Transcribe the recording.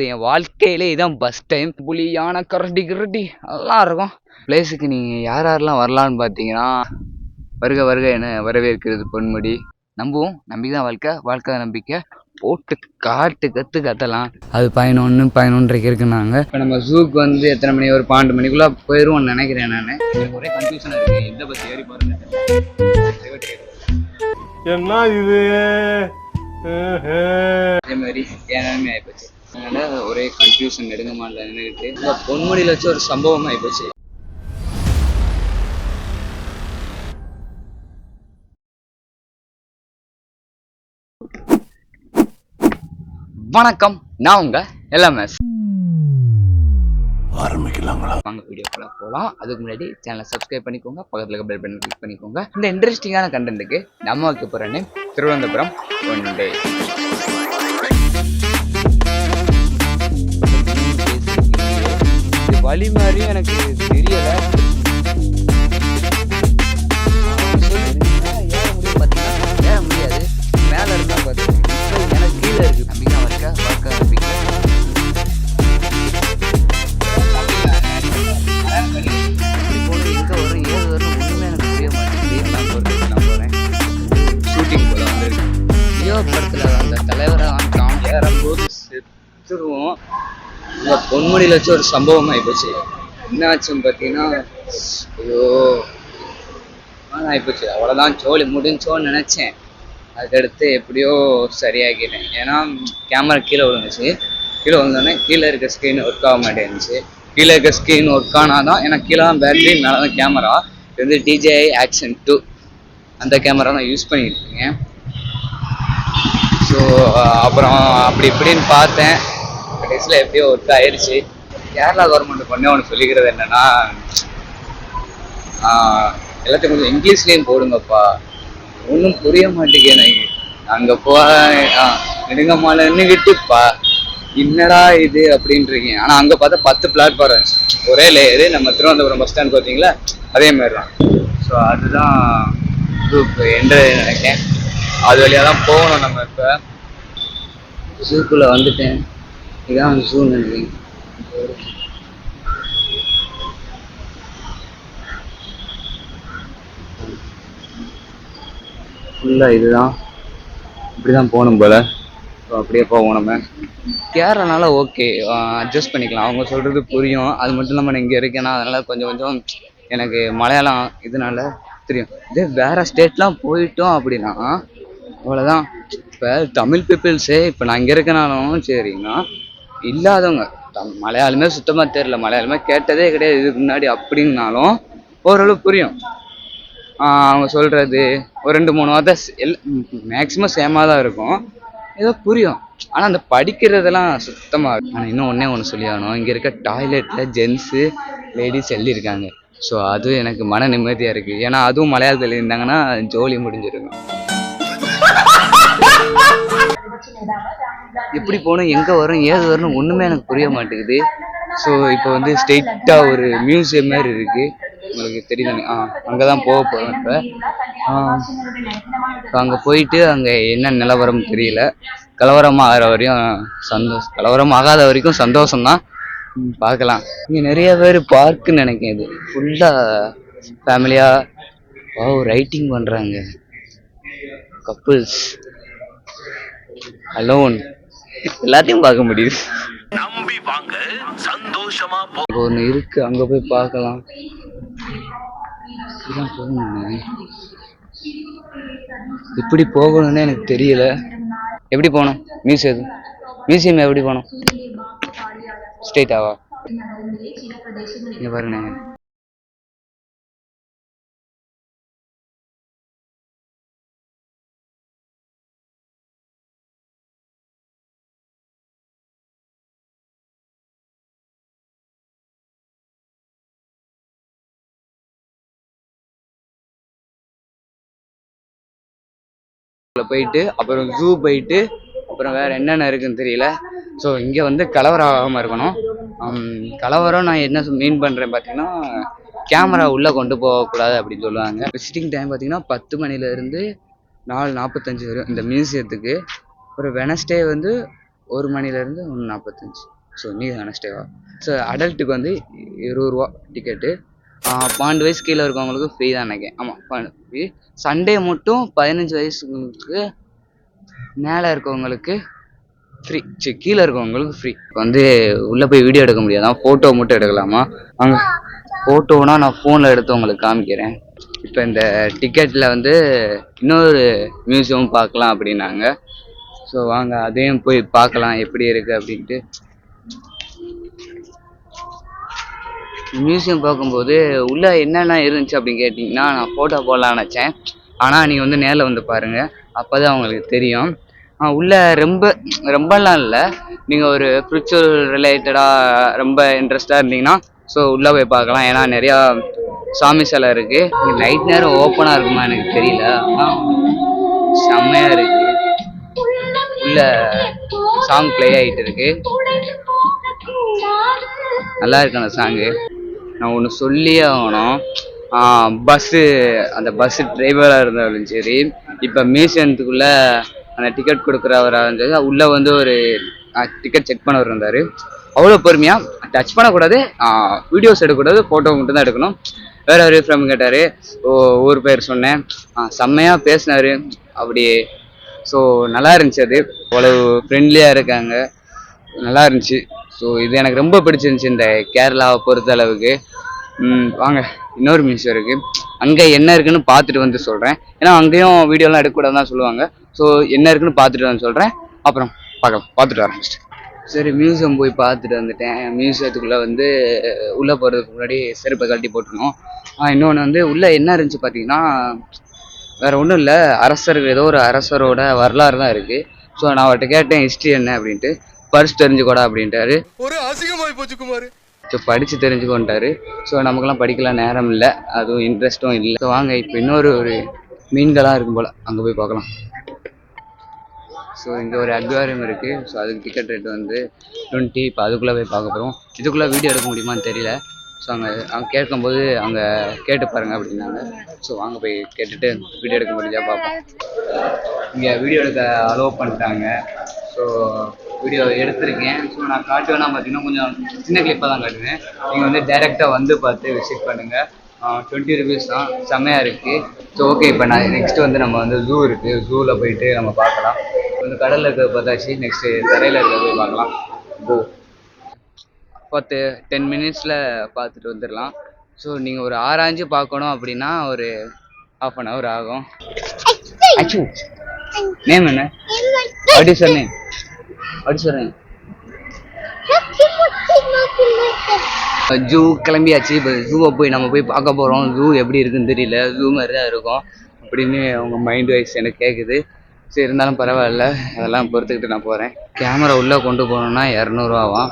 என் வாழ்க்கையிலே இதான் first time. புலி யானை கரடி கிரடி நல்லா இருக்கும். பிளேஸுக்கு நீங்கள் யார் யாரெல்லாம் வரலான்னு பார்த்தீங்கன்னா, வருக வருக என வரவேற்கிறது பொன்முடி. நம்புவோம், நம்பிக்கை தான் வாழ்க்கை, வாழ்க்கை நம்பிக்கை. போட்டு காட்டு கற்று கத்தலாம். அது 11:11 இருக்குன்னாங்க. இப்போ நம்ம ஜூக்கு வந்து எத்தனை மணி, ஒரு 12 மணிக்குள்ளே போயிடுவோம்னு நினைக்கிறேன். நான் எனக்கு ஒரே கன்ஃபியூஷனாக இருக்குது, எந்த பஸ் ஏறி பாருங்க. என்ன இது அதே மாதிரி ஏனாலுமே ஆகிப்போச்சு. அதனால ஒரே கன்ஃபியூஷன் நெடுங்கமால நின்றுக்கிட்டு இப்போ பொன்முடியில் வச்சு ஒரு சம்பவம் ஆகிப்போச்சு. வணக்கம், நான் உங்க LMS. ஆரம்பிக்கலாங்களா? வாங்க வீடியோக்குள்ள போகலாம். அதுக்கு முன்னாடி சேனலை சப்ஸ்கிரைப் பண்ணிக்கோங்க, பக்கத்தில் இருக்க பெல் பட்டன் கிளிக் பண்ணிக்கோங்க. இந்த இன்ட்ரெஸ்டிங்கான கண்டென்ட்டுக்கு நம்ம வைக்க போகிற நேம் திருவனந்தபுரம் ஒன் டே. வழி மாதிரியும் எனக்கு தெரியலை. ஏற முடியாது, மேலே இருந்தால் பார்த்தீங்கன்னா எனக்கு கீழே இருக்குது. நம்பிக்கை வாழ்க்கை, வாழ்க்கை நம்பிக்கை. எங்கே வரும், ஏது வரும் ஒன்றுமே எனக்கு புரிய மாட்டேங்குது. நான் போகிறேன் ஷூட்டிங் போல வந்துருக்கு. ஐயோ படத்தில் அந்த தலைவரை வாங்கிட்டோம், ஏறும்போது செத்துருவோம். இந்த பொன்முடியில் வச்சு ஒரு சம்பவம் ஆகிப்போச்சு. என்ன ஆச்சுன்னு பார்த்தீங்கன்னா, ஐயோ ஆகிப்போச்சு. அவ்வளோதான், ஜோலி முடிஞ்சோன்னு நினச்சேன். அதுக்கடுத்து எப்படியோ சரியாகிட்டேன். ஏன்னா கேமரா கீழே விழுந்துச்சு. கீழே விழுந்தோடனே கீழே இருக்க ஸ்க்ரீன் ஒர்க் ஆக மாட்டேருந்துச்சு. கீழே இருக்க ஸ்க்ரீன் ஒர்க் ஆனால் தான், ஏன்னா கீழே தான் பேட்டரி, மேலே தான் கேமரா. இது வந்து DJI Action 2 அந்த கேமரா தான் யூஸ் பண்ணிக்கிட்டு இருக்கேன். ஸோ அப்புறம் அப்படி இப்படின்னு பார்த்தேன். கடைசியில் எப்படியோ ஒர்க் ஆயிடுச்சு. கேரளா கவர்மெண்ட் பண்ண ஒன்று சொல்லிக்கிறது என்னன்னா, எல்லாத்தையும் கொஞ்சம் இங்கிலீஷ்லேயும் போடுங்கப்பா, ஒன்றும் புரிய மாட்டேங்குது எனக்கு. அங்கே நெடுங்கமால நின்றுக்கிட்டுப்பா என்னடா இது அப்படின்றீங்க. ஆனால் அங்கே பார்த்தா 10 பிளாட்ஃபார்ம் இருந்துச்சு, ஒரே லேயரு. நம்ம திருவனந்தபுரம் பஸ் ஸ்டாண்ட் பார்த்தீங்களா, அதே மாதிரி தான். ஸோ அதுதான் குரூப் என்று நினைக்கிறேன். அது வழியாக தான் போகணும் நம்ம. இப்போ ஜூக்குள்ளே வந்துட்டேன். இதான் ஜூ நினைக்கிறேன். ஃபுல்லாக இதுதான், இப்படி தான் போகணும் போல். ஸோ அப்படியே போவோம் நம்ம. கேரளானால ஓகே, அட்ஜஸ்ட் பண்ணிக்கலாம், அவங்க சொல்கிறது புரியும். அது மட்டும் இல்லாமல் நான் இங்கே இருக்கேன்னா அதனால் கொஞ்சம் கொஞ்சம் எனக்கு மலையாளம் இதனால தெரியும். இதே வேறு ஸ்டேட்லாம் போயிட்டோம் அப்படின்னா அவ்வளோதான். இப்போ தமிழ் பீப்புள்ஸே, இப்போ நான் இங்கே இருக்கனாலும் சரிங்கன்னா, இல்லாதவங்க மலையாளமே சுத்தமாக தெரில, மலையாளமே கேட்டதே கிடையாது இதுக்கு முன்னாடி அப்படின்னாலும் ஓரளவு புரியும். அவங்க சொல்கிறது ஒரு 2-3 வார்த்தை மேக்ஸிமம் சேமாக தான் இருக்கும், ஏதோ புரியும். ஆனால் அந்த படிக்கிறதெல்லாம் சுத்தமாக. ஆனால் இன்னும் ஒன்று சொல்லி ஆகணும், இங்கே இருக்க டாய்லெட்டில் ஜென்ஸு லேடிஸ் எழுதியிருக்காங்க. ஸோ அதுவும் எனக்கு மன நிம்மதியாக இருக்குது. ஏன்னா அதுவும் மலையாளத்தில் இருந்தாங்கன்னா ஜோலி முடிஞ்சிருக்கும். எப்படி போகணும், எங்கே வரும், ஏது வரணும் ஒன்றுமே எனக்கு புரிய மாட்டேங்குது. ஸோ இப்போ வந்து ஸ்ட்ரெயிட்டாக ஒரு மியூசியம் மாதிரி இருக்குது, உங்களுக்கு தெரியுது. அங்கே தான் போக போகிறோம். இப்போ அங்கே போயிட்டு அங்கே என்ன நிலவரம் தெரியல. கலவரம் ஆகிற வரையும் கலவரம் ஆகாத வரைக்கும் சந்தோஷம்தான். பார்க்கலாம். இங்கே நிறைய பேர் பார்க்குன்னு நினைக்கிறேன். இது ஃபுல்லாக ஃபேமிலியாக ரைட்டிங் பண்ணுறாங்க. கப்புள்ஸ் அலோன் எல்லாத்தையும் பார்க்க முடியுது. ஒன்று இருக்கு, அங்கே போய் பார்க்கலாம். எப்படி போகணும்னு எனக்கு தெரியல. எப்படி போகணும் மியூசியம் எப்படி போகணும்? ஸ்ட்ரெயிட்டாவா? இங்கே பாருங்க, போயிட்டு அப்புறம் ஜூ போயிட்டு அப்புறம் வேறு என்னென்ன இருக்குன்னு தெரியல. ஸோ இங்கே வந்து கலவரம் ஆகாமல் இருக்கணும். கலவரம் நான் என்ன மீன் பண்ணுறேன் பார்த்தீங்கன்னா, கேமரா உள்ளே கொண்டு போகக்கூடாது அப்படின்னு சொல்லுவாங்க. விசிட்டிங் டைம் பார்த்தீங்கன்னா 10 மணிலேருந்து 4:45 வரும் இந்த மியூசியத்துக்கு. ஒரு வெனஸ்டே வந்து 1 மணிலேருந்து 1:45. ஸோ நீதான ஸ்டேவா? ஸோ அடல்ட்டுக்கு வந்து ரூ. 20 டிக்கெட்டு. 12 வயசு கீழே இருக்கவங்களுக்கு ஃப்ரீ தான் நினைக்கிறேன். ஆமாம், ஃப்ரீ. சண்டே மட்டும் 15 வயசுக்கு மேலே இருக்கவங்களுக்கு ஃப்ரீ. கீழே இருக்கவங்களுக்கு ஃப்ரீ. இப்போ வந்து உள்ளே போய் வீடியோ எடுக்க முடியாதான், ஃபோட்டோ மட்டும் எடுக்கலாமா? அங்கே ஃபோட்டோனா நான் ஃபோனில் எடுத்து உங்களுக்கு காமிக்கிறேன். இப்போ இந்த டிக்கெட்டில் வந்து இன்னொரு மியூசியம் பார்க்கலாம் அப்படின்னாங்க. ஸோ வாங்க அதையும் போய் பார்க்கலாம் எப்படி இருக்குது அப்படின்ட்டு. மியூசியம் பார்க்கும்போது உள்ளே என்னென்ன இருந்துச்சு அப்படின்னு கேட்டிங்கன்னா, நான் ஃபோட்டோ போடலான்னு நினச்சேன். ஆனால் நீங்கள் வந்து நேரில் வந்து பாருங்கள், அப்போ தான் உங்களுக்கு தெரியும். உள்ளே ரொம்பலாம் இல்லை. நீங்கள் ஒரு ஸ்பிரிச்சுவல் ரிலேட்டடாக ரொம்ப இன்ட்ரெஸ்டாக இருந்தீங்கன்னா ஸோ உள்ளே போய் பார்க்கலாம். ஏன்னா நிறையா சாமி சிலை இருக்குது. நைட் நேரம் ஓப்பனாக இருக்குமா எனக்கு தெரியல, ஆனால் செம்மையாக இருக்குது. உள்ள சாங் ப்ளே ஆகிட்டு இருக்கு, நல்லா இருக்கு அந்த சாங்கு. நான் ஒன்று சொல்லியே ஆகணும். அந்த பஸ்ஸு டிரைவராக இருந்தாலும் சரி, இப்போ மியூசியத்துக்குள்ளே அந்த டிக்கெட் கொடுக்குறவராக இருந்தது, உள்ளே வந்து ஒரு டிக்கெட் செக் பண்ணவர் இருந்தார். அவ்வளோ பொறுமையாக டச் பண்ணக்கூடாது, வீடியோஸ் எடுக்கக்கூடாது, ஃபோட்டோ மட்டும் தான் எடுக்கணும். வேறு ஒரு ஃப்ரெண்ட் கேட்டார், ஊர் பேர் சொன்னேன், செம்மையாக பேசினார் அப்படி. ஸோ நல்லா இருந்துச்சு. அது அவ்வளவு ஃப்ரெண்ட்லியாக இருக்காங்க, நல்லா இருந்துச்சு. ஸோ இது எனக்கு ரொம்ப பிடிச்சிருந்துச்சி இந்த கேரளாவை பொறுத்த அளவுக்கு. வாங்க இன்னொரு மியூசியம் இருக்குது, அங்கே என்ன இருக்குன்னு பார்த்துட்டு வந்து சொல்கிறேன். ஏன்னா அங்கேயும் வீடியோலாம் எடுக்கக்கூடாதுன்னு தான் சொல்லுவாங்க. ஸோ என்ன இருக்குன்னு பார்த்துட்டு வந்து சொல்கிறேன், அப்புறம் பார்த்துட்டு வரேன் ஃபஸ்ட்டு. சரி, மியூசியம் போய் பார்த்துட்டு வந்துட்டேன். மியூசியத்துக்குள்ளே வந்து உள்ளே போகிறதுக்கு முன்னாடி செருப்பை கழட்டி போட்டுக்கணும். இன்னொன்று வந்து உள்ளே என்ன இருந்துச்சு பார்த்தீங்கன்னா, வேறு ஒன்றும் இல்லை, அரசர்கள் ஏதோ ஒரு அரசரோட வரலாறு தான் இருக்குது. ஸோ நான் அவர்கிட்ட கேட்டேன் ஹிஸ்ட்ரி என்ன அப்படின்ட்டு. படிச்சு தெரிஞ்சுக்கோடா அப்படின்ட்டாரு. ஒரு அசிங்கமாகி போச்சு குமார். ஸோ படித்து தெரிஞ்சுக்கோன்ட்டாரு. ஸோ நமக்கெல்லாம் படிக்கலாம் நேரம் இல்லை, அதுவும் இன்ட்ரெஸ்ட்டும் இல்லை. ஸோ வாங்க இப்போ இன்னொரு மீன்களாக இருக்கும் போல், அங்கே போய் பார்க்கலாம். ஸோ இங்கே ஒரு அக்வாரியம் இருக்குது. ஸோ அதுக்கு டிக்கெட் ரேட் வந்து 20. இப்போ அதுக்குள்ளே போய் பார்க்க போகிறோம். இதுக்குள்ளே வீடியோ எடுக்க முடியுமான்னு தெரியல. ஸோ அங்கே கேட்கும்போது அங்கே கேட்டு பாருங்கள் அப்படின்னாங்க. ஸோ வாங்க போய் கேட்டுட்டு வீடியோ எடுக்க முடிஞ்சா பார்ப்போம். இங்கே வீடியோ எடுக்க அலோவ் பண்ணிட்டாங்க. ஸோ வீடியோ எடுத்திருக்கேன். ஸோ நான் காட்டுவேன்னா பார்த்தீங்கன்னா கொஞ்சம் சின்ன கிளிப்பாக தான் காட்டுவேன். நீங்கள் வந்து டைரெக்டாக வந்து பார்த்து விசிட் பண்ணுங்கள். 20 ருபீஸ் தான், செம்மையாக இருக்குது. ஸோ ஓகே, இப்போ நான் நெக்ஸ்ட்டு வந்து நம்ம வந்து ஜூ இருக்குது, ஜூவில் போயிட்டு நம்ம பார்க்கலாம். வந்து கடலில் இருக்கிறத பார்த்தாச்சு, நெக்ஸ்ட்டு தரையில் இருக்கிறத போய் பார்க்கலாம். கோ 10 மினிட்ஸில் பார்த்துட்டு வந்துடலாம். ஸோ நீங்கள் ஒரு ஆராய்ஞ்சு பார்க்கணும் அப்படின்னா ஒரு 1/2 hour ஆகும். அச்சு நேம் என்ன? What is your name? Zoo கிளம்பியாச்சு. இப்போ ஜூவை போய் நம்ம போய் பார்க்க போகிறோம். ஜூ எப்படி இருக்குன்னு தெரியல, ஜூ மாதிரி தான் இருக்கும் அப்படின்னு அவங்க மைண்ட் வைஸ் எனக்கு கேட்குது. சரி இருந்தாலும் பரவாயில்ல, அதெல்லாம் பொறுத்துக்கிட்டு நான் போகிறேன். கேமரா உள்ளே கொண்டு போகணுன்னா 200 ரூபாவாம்.